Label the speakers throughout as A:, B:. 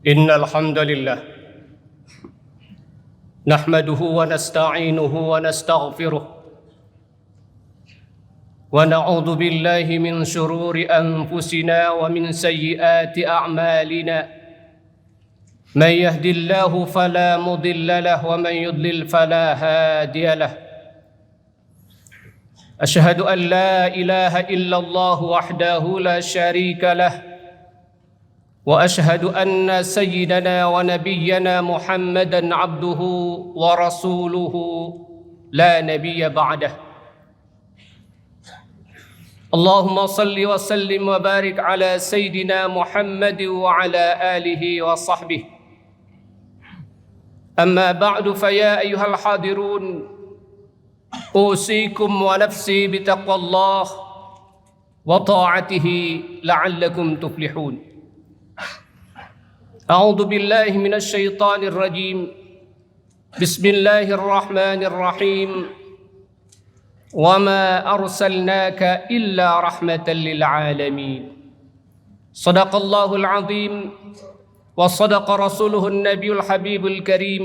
A: إن الحمد لله نحمده ونستعينه ونستغفره ونعوذ بالله من شرور أنفسنا ومن سيئات أعمالنا من يهد الله فلا مضل له ومن يضلل فلا هادي له أشهد أن لا إله إلا الله وحده لا شريك له وأشهد أن سيدنا ونبينا محمدا عبده ورسوله لا نبي بعده اللهم صل وسلم وبارك على سيدنا محمد وعلى آله وصحبه أما بعد فيا أيها الحاضرون أوصيكم ونفسي بتقوى الله وطاعته لعلكم تفلحون أعوذ بالله من الشيطان الرجيم بسم الله الرحمن الرحيم وما أرسلناك إلا رحمة للعالمين صدق الله العظيم وصدق رسوله النبي الحبيب الكريم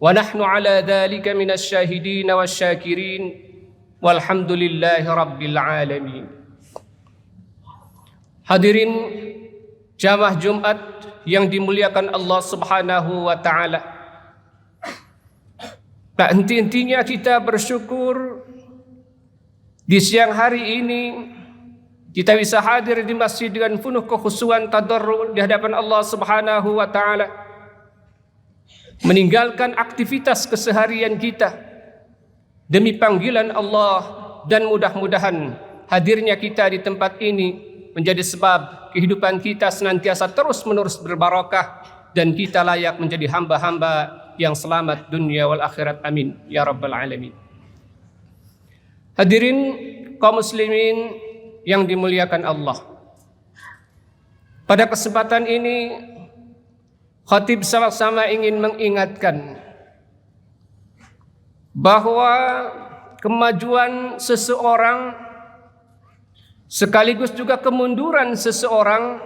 A: ونحن على ذلك من الشاهدين والشاكرين والحمد لله رب العالمين. Hadirin jamaah Jumat yang dimuliakan Allah Subhanahu wa Ta'ala, tak henti-hentinya kita bersyukur di siang hari ini kita bisa hadir di masjid dengan penuh kekhusyuan tadarru' di hadapan Allah Subhanahu wa Ta'ala, meninggalkan aktivitas keseharian kita demi panggilan Allah, dan mudah-mudahan hadirnya kita di tempat ini menjadi sebab kehidupan kita senantiasa terus-menerus berbarakah dan kita layak menjadi hamba-hamba yang selamat dunia wal akhirat. Amin ya rabbal alamin. Hadirin kaum muslimin yang dimuliakan Allah, pada kesempatan ini khatib sama-sama ingin mengingatkan bahwa kemajuan seseorang sekaligus juga kemunduran seseorang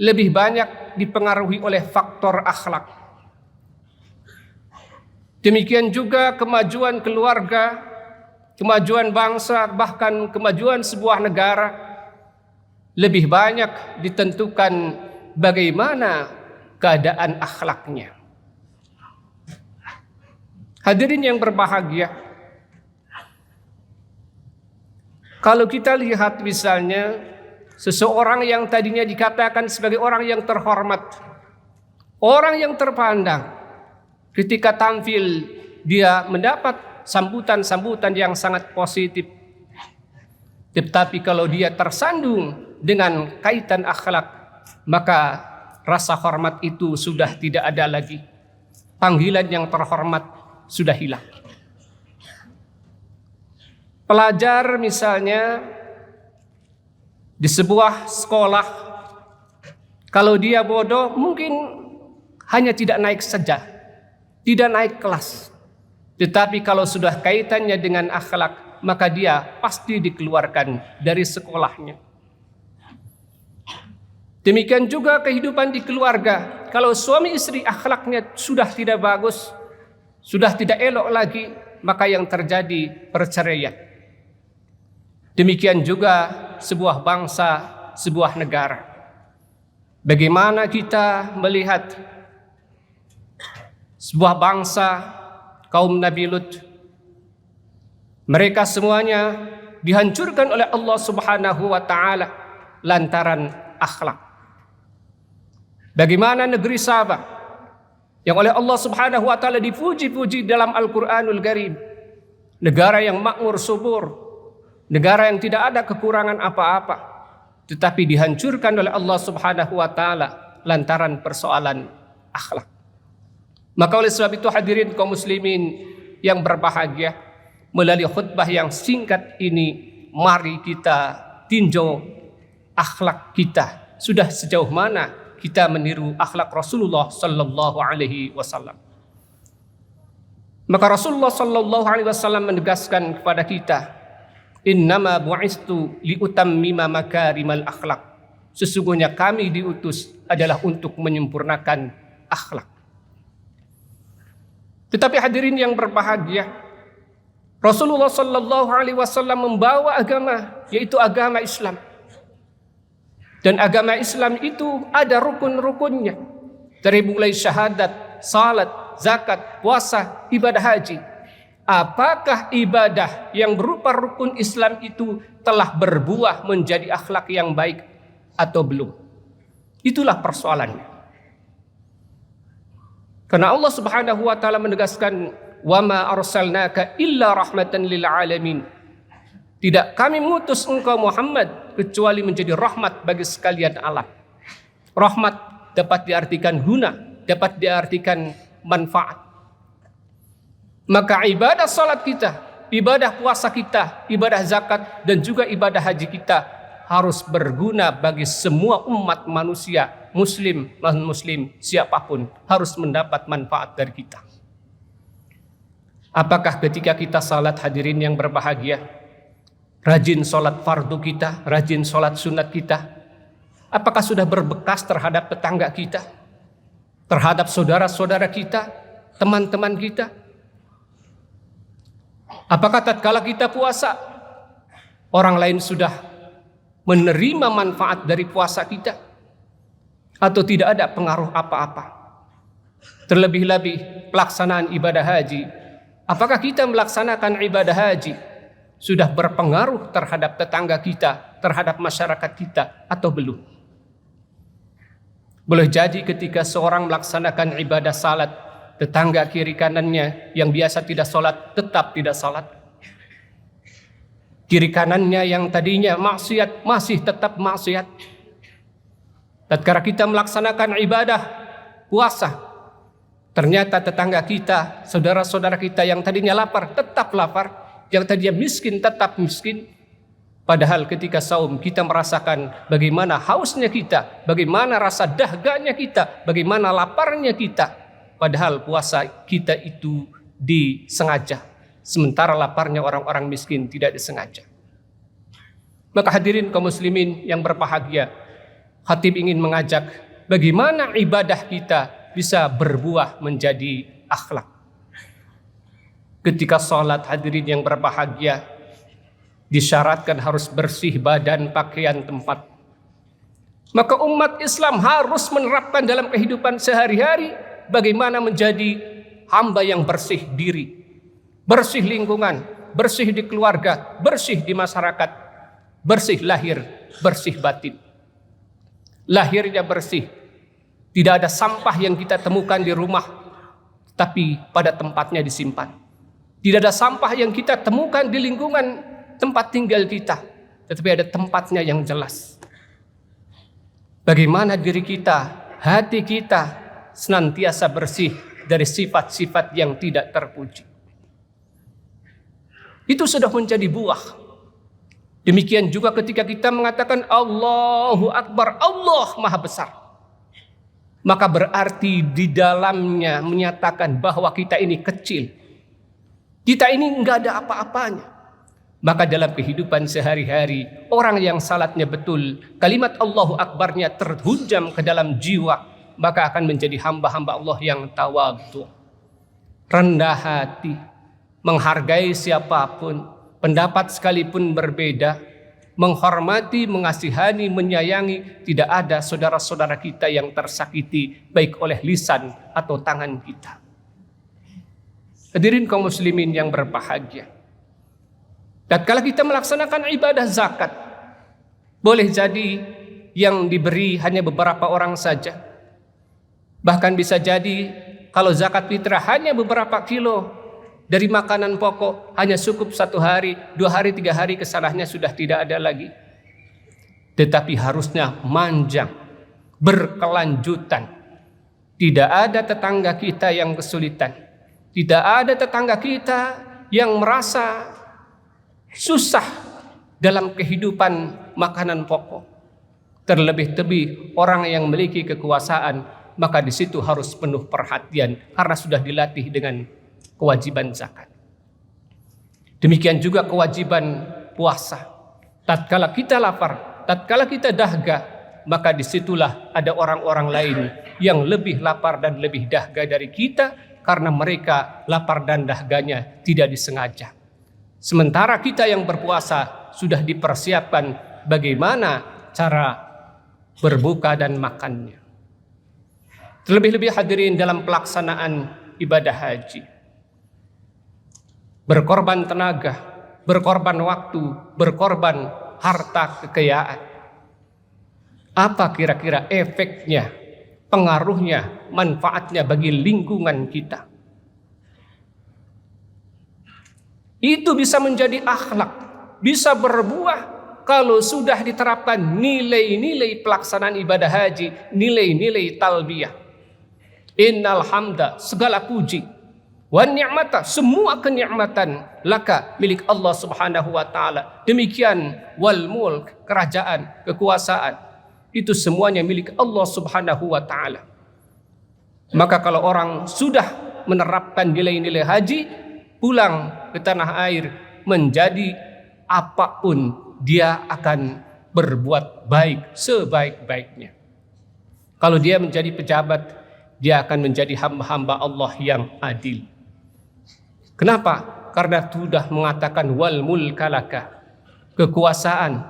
A: lebih banyak dipengaruhi oleh faktor akhlak. Demikian juga kemajuan keluarga, kemajuan bangsa, bahkan kemajuan sebuah negara lebih banyak ditentukan bagaimana keadaan akhlaknya. Hadirin yang berbahagia, kalau kita lihat misalnya seseorang yang tadinya dikatakan sebagai orang yang terhormat, orang yang terpandang, ketika tampil dia mendapat sambutan-sambutan yang sangat positif. Tetapi kalau dia tersandung dengan kaitan akhlak, maka rasa hormat itu sudah tidak ada lagi. Panggilan yang terhormat sudah hilang. Pelajar misalnya di sebuah sekolah, kalau dia bodoh mungkin hanya tidak naik saja, tidak naik kelas. Tetapi kalau sudah kaitannya dengan akhlak, maka dia pasti dikeluarkan dari sekolahnya. Demikian juga kehidupan di keluarga. Kalau suami istri akhlaknya sudah tidak bagus, sudah tidak elok lagi, maka yang terjadi perceraian. Demikian juga sebuah bangsa, sebuah negara. Bagaimana kita melihat sebuah bangsa kaum Nabi Lut, mereka semuanya dihancurkan oleh Allah Subhanahu wa Ta'ala lantaran akhlak. Bagaimana negeri Sabah yang oleh Allah Subhanahu wa Ta'ala dipuji-puji dalam Al-Quranul Karim, negara yang makmur subur, negara yang tidak ada kekurangan apa-apa, tetapi dihancurkan oleh Allah Subhanahu wa Ta'ala lantaran persoalan akhlak. Maka oleh sebab itu hadirin kaum muslimin yang berbahagia, melalui khutbah yang singkat ini, mari kita tinjau akhlak kita. Sudah sejauh mana kita meniru akhlak Rasulullah sallallahu alaihi wasallam. Maka Rasulullah sallallahu alaihi wasallam menegaskan kepada kita, innama bu'istu liutammima makarimal akhlak. Sesungguhnya kami diutus adalah untuk menyempurnakan akhlak. Tetapi hadirin yang berbahagia, Rasulullah Sallallahu Alaihi Wasallam membawa agama, yaitu agama Islam. Dan agama Islam itu ada rukun-rukunnya. Dari mulai syahadat, salat, zakat, puasa, ibadah haji. Apakah ibadah yang berupa rukun Islam itu telah berbuah menjadi akhlak yang baik atau belum? Itulah persoalannya. Karena Allah Subhanahu wa taala menegaskan, "Wa ma arsalnaka illa rahmatan lil alamin." Tidak kami mengutus engkau Muhammad kecuali menjadi rahmat bagi sekalian alam. Rahmat dapat diartikan guna, dapat diartikan manfaat. Maka ibadah salat kita, ibadah puasa kita, ibadah zakat, dan juga ibadah haji kita harus berguna bagi semua umat manusia, muslim, non-muslim, siapapun harus mendapat manfaat dari kita. Apakah ketika kita salat, hadirin yang berbahagia, rajin salat fardu kita, rajin salat sunat kita, apakah sudah berbekas terhadap tetangga kita, terhadap saudara-saudara kita, teman-teman kita? Apakah tatkala kita puasa, orang lain sudah menerima manfaat dari puasa kita? Atau tidak ada pengaruh apa-apa? Terlebih-lebih pelaksanaan ibadah haji. Apakah kita melaksanakan ibadah haji sudah berpengaruh terhadap tetangga kita, terhadap masyarakat kita, atau belum? Boleh jadi ketika seorang melaksanakan ibadah salat, tetangga kiri kanannya yang biasa tidak sholat tetap tidak sholat. Kiri kanannya yang tadinya maksiat masih tetap maksiat. Tatkala kita melaksanakan ibadah puasa, ternyata tetangga kita, saudara-saudara kita yang tadinya lapar tetap lapar, yang tadinya miskin tetap miskin. Padahal ketika saum kita merasakan bagaimana hausnya kita, bagaimana rasa dahganya kita, bagaimana laparnya kita. Padahal puasa kita itu disengaja, sementara laparnya orang-orang miskin tidak disengaja. Maka hadirin kaum muslimin yang berbahagia, khatib ingin mengajak bagaimana ibadah kita bisa berbuah menjadi akhlak. Ketika sholat, hadirin yang berbahagia, disyaratkan harus bersih badan, pakaian, tempat. Maka umat Islam harus menerapkan dalam kehidupan sehari-hari bagaimana menjadi hamba yang bersih diri, bersih lingkungan, bersih di keluarga, bersih di masyarakat, bersih lahir, bersih batin. Lahirnya bersih, tidak ada sampah yang kita temukan di rumah, tapi pada tempatnya disimpan. Tidak ada sampah yang kita temukan di lingkungan tempat tinggal kita, tetapi ada tempatnya yang jelas. Bagaimana diri kita, hati kita senantiasa bersih dari sifat-sifat yang tidak terpuji. Itu sudah menjadi buah. Demikian juga ketika kita mengatakan Allahu Akbar, Allah Maha Besar. Maka berarti di dalamnya menyatakan bahwa kita ini kecil. Kita ini enggak ada apa-apanya. Maka dalam kehidupan sehari-hari, orang yang salatnya betul, kalimat Allahu Akbarnya terhunjam ke dalam jiwa, maka akan menjadi hamba-hamba Allah yang tawadhu, rendah hati, menghargai siapapun, pendapat sekalipun berbeda, menghormati, mengasihani, menyayangi. Tidak ada saudara-saudara kita yang tersakiti baik oleh lisan atau tangan kita. Hadirin kaum muslimin yang berbahagia, tatkala kita melaksanakan ibadah zakat, boleh jadi yang diberi hanya beberapa orang saja. Bahkan bisa jadi kalau zakat fitrah hanya beberapa kilo dari makanan pokok, hanya cukup 1 hari, 2 hari, 3 hari, kesalahannya sudah tidak ada lagi. Tetapi harusnya manjang, berkelanjutan. Tidak ada tetangga kita yang kesulitan. Tidak ada tetangga kita yang merasa susah dalam kehidupan makanan pokok. Terlebih-lebih orang yang memiliki kekuasaan, maka di situ harus penuh perhatian karena sudah dilatih dengan kewajiban zakat. Demikian juga kewajiban puasa. Tatkala kita lapar, tatkala kita dahaga, maka disitulah ada orang-orang lain yang lebih lapar dan lebih dahaga dari kita, karena mereka lapar dan dahaganya tidak disengaja. Sementara kita yang berpuasa sudah dipersiapkan bagaimana cara berbuka dan makannya. Terlebih-lebih hadirin dalam pelaksanaan ibadah haji, berkorban tenaga, berkorban waktu, berkorban harta kekayaan. Apa kira-kira efeknya, pengaruhnya, manfaatnya bagi lingkungan kita? Itu bisa menjadi akhlak, bisa berbuah kalau sudah diterapkan nilai-nilai pelaksanaan ibadah haji, nilai-nilai talbiyah. Innal hamda, segala puji, wan ni'mata, semua kenikmatan, laka, milik Allah Subhanahu wa taala. Demikian wal mulk, kerajaan, kekuasaan, itu semuanya milik Allah Subhanahu wa taala. Maka kalau orang sudah menerapkan nilai-nilai haji, pulang ke tanah air menjadi apapun, dia akan berbuat baik sebaik-baiknya. Kalau dia menjadi pejabat, dia akan menjadi hamba-hamba Allah yang adil. Kenapa? Karena sudah mengatakan wal mulkalaka, kekuasaan,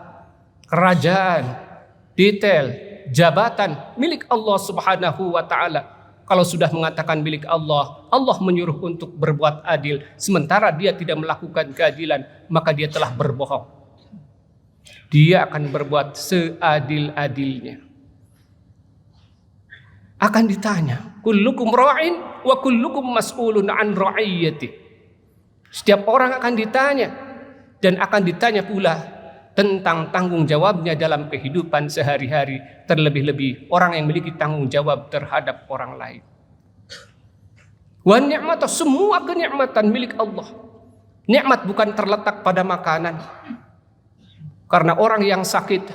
A: kerajaan, detail, jabatan milik Allah Subhanahu wa taala. Kalau sudah mengatakan milik Allah, Allah menyuruh untuk berbuat adil, sementara dia tidak melakukan keadilan, maka dia telah berbohong. Dia akan berbuat seadil-adilnya. Akan ditanya, kullukum ra'in wa kullukum mas'ulun an ra'iyyati. Setiap orang akan ditanya, dan akan ditanya pula tentang tanggung jawabnya dalam kehidupan sehari-hari, terlebih-lebih orang yang memiliki tanggung jawab terhadap orang lain. Wa ni'mata, semua kenikmatan milik Allah. Nikmat bukan terletak pada makanan. Karena orang yang sakit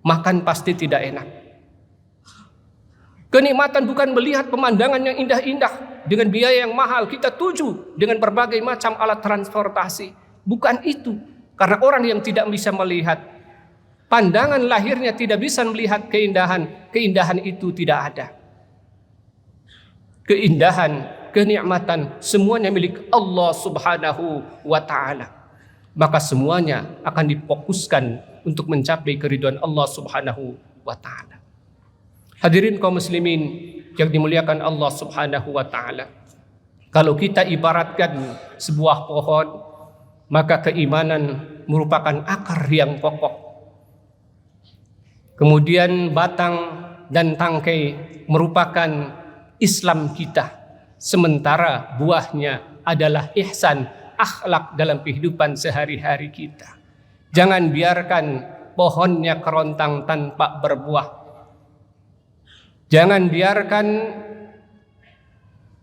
A: makan pasti tidak enak. Kenikmatan bukan melihat pemandangan yang indah-indah dengan biaya yang mahal, kita tuju dengan berbagai macam alat transportasi. Bukan itu. Karena orang yang tidak bisa melihat, pandangan lahirnya tidak bisa melihat keindahan, keindahan itu tidak ada. Keindahan, kenikmatan, semuanya milik Allah Subhanahu wa ta'ala. Maka semuanya akan difokuskan untuk mencapai keridhaan Allah Subhanahu wa ta'ala. Hadirin kaum muslimin yang dimuliakan Allah Subhanahu wa ta'ala, kalau kita ibaratkan sebuah pohon, maka keimanan merupakan akar yang kokoh. Kemudian batang dan tangkai merupakan Islam kita. Sementara buahnya adalah ihsan, akhlak dalam kehidupan sehari-hari kita. Jangan biarkan pohonnya kerontang tanpa berbuah. Jangan biarkan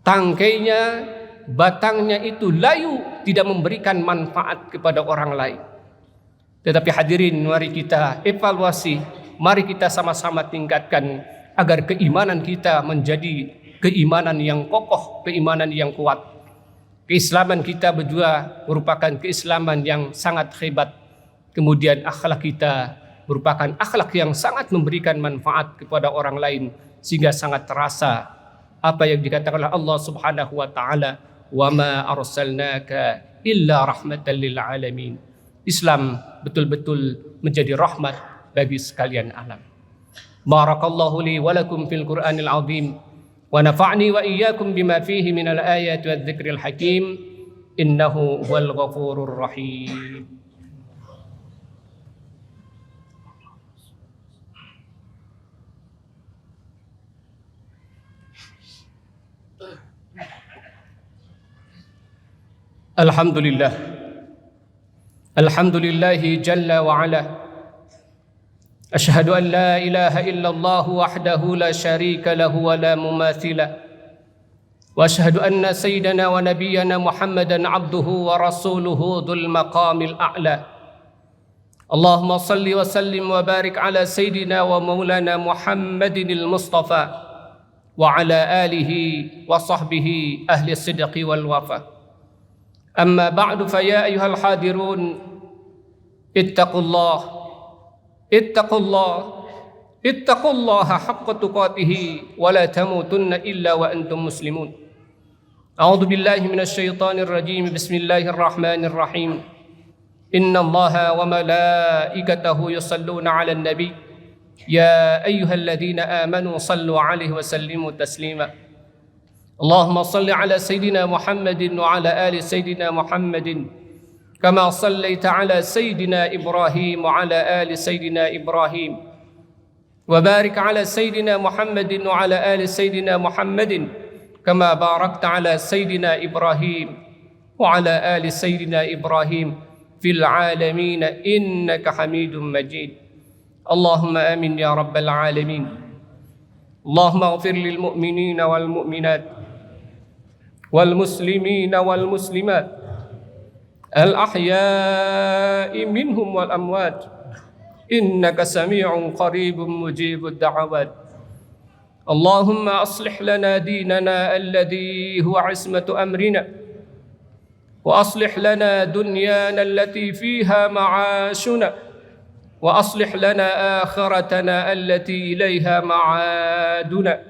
A: tangkainya, batangnya itu layu, tidak memberikan manfaat kepada orang lain. Tetapi hadirin, mari kita evaluasi, mari kita sama-sama tingkatkan agar keimanan kita menjadi keimanan yang kokoh, keimanan yang kuat. Keislaman kita berdua merupakan keislaman yang sangat hebat. Kemudian akhlak kita merupakan akhlak yang sangat memberikan manfaat kepada orang lain, sehingga sangat terasa apa yang dikatakan oleh Allah Subhanahu wa taala, wa ma arsalnaka illa rahmatan lil alamin. Islam betul-betul menjadi rahmat bagi sekalian alam. Barakallahu li wa lakum fil Qur'anil azim wa nafa'ni wa iyyakum bima fihi minal ayati wadh-dhikril hakim, innahu huwal ghafurur rahim. Alhamdulillah, alhamdulillahi jalla wa ala. Ashhadu an la ilaha illallah wahdahu la syarika lahu wa la mumathila. Wa ashhadu anna sayyidana wa nabiyyana Muhammadan abduhu wa rasuluhu dhul maqamil a'la. Allahumma salli wa sallim wa barik ala sayyidina wa maulana Muhammadinil Mustafa wa ala alihi wa sahbihi ahli sidqi wal wafa. Amma ba'du, fa ya ayyuhal hadirun, ittaqullah, ittaqullah, ittaqullaha haqqa tuqatih wa la tamutunna illa wa antum muslimun. A'udzu billahi minasy syaithanir rajim. Bismillahirrahmanirrahim. Innallaha wa malaikatahu yusalluna 'alan nabi. Ya ayyuhalladzina amanu sallu 'alaihi wa sallimu taslima. Allahumma salli 'ala sayyidina Muhammadin wa 'ala ali sayyidina Muhammadin kama sallaita 'ala sayyidina Ibrahim wa 'ala ali sayyidina Ibrahim. وبارك على سيدنا محمد وعلى آل سيدنا محمد كما باركت على سيدنا إبراهيم وعلى آل سيدنا إبراهيم في العالمين إنك حميد مجيد. اللهم آمين يا رب العالمين. اللهم اغفر للمؤمنين والمؤمنات والمسلمين والمسلمات الأحياء منهم والأموات إنك سميع قريب مجيب الدعوات. اللهم أصلح لنا ديننا الذي هو عصمة أمرنا وأصلح لنا دنيانا التي فيها معاشنا وأصلح لنا آخرتنا التي إليها معادنا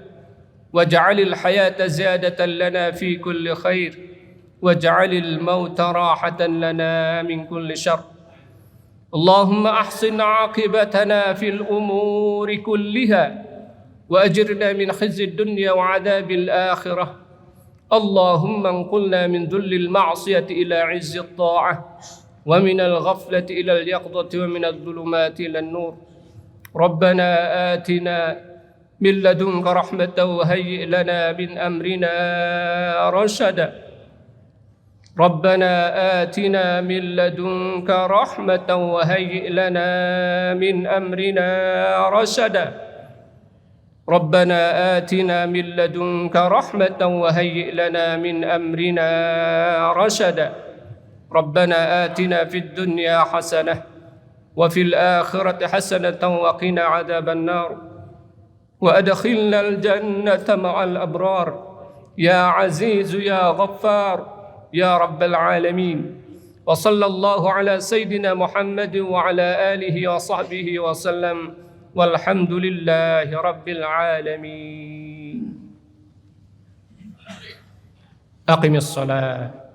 A: واجعل الحياة زيادة لنا في كل خير واجعل الموت راحة لنا من كل شر. اللهم أحسن عاقبتنا في الأمور كلها وأجرنا من خزي الدنيا وعذاب الآخرة. اللهم انقلنا من ذل المعصية إلى عز الطاعة ومن الغفلة إلى اليقظة ومن الظلمات إلى النور. ربنا آتنا من لدنك رحمة وهيئ لنا من أمرنا رشدا. ربنا آتنا من لدنك رحمة وهيئ لنا من أمرنا رشدا. ربنا آتنا من لدنك رحمة وهيئ لنا من أمرنا رشدا. ربنا آتنا في الدنيا حسنة وفي الآخرة حسنة وقنا عذاب النار وأدخلنا الجنة مع الأبرار يا عزيز يا غفار يا رب العالمين. وصلى الله على سيدنا محمد وعلى آله وصحبه وسلم والحمد لله رب العالمين. أقم الصلاة.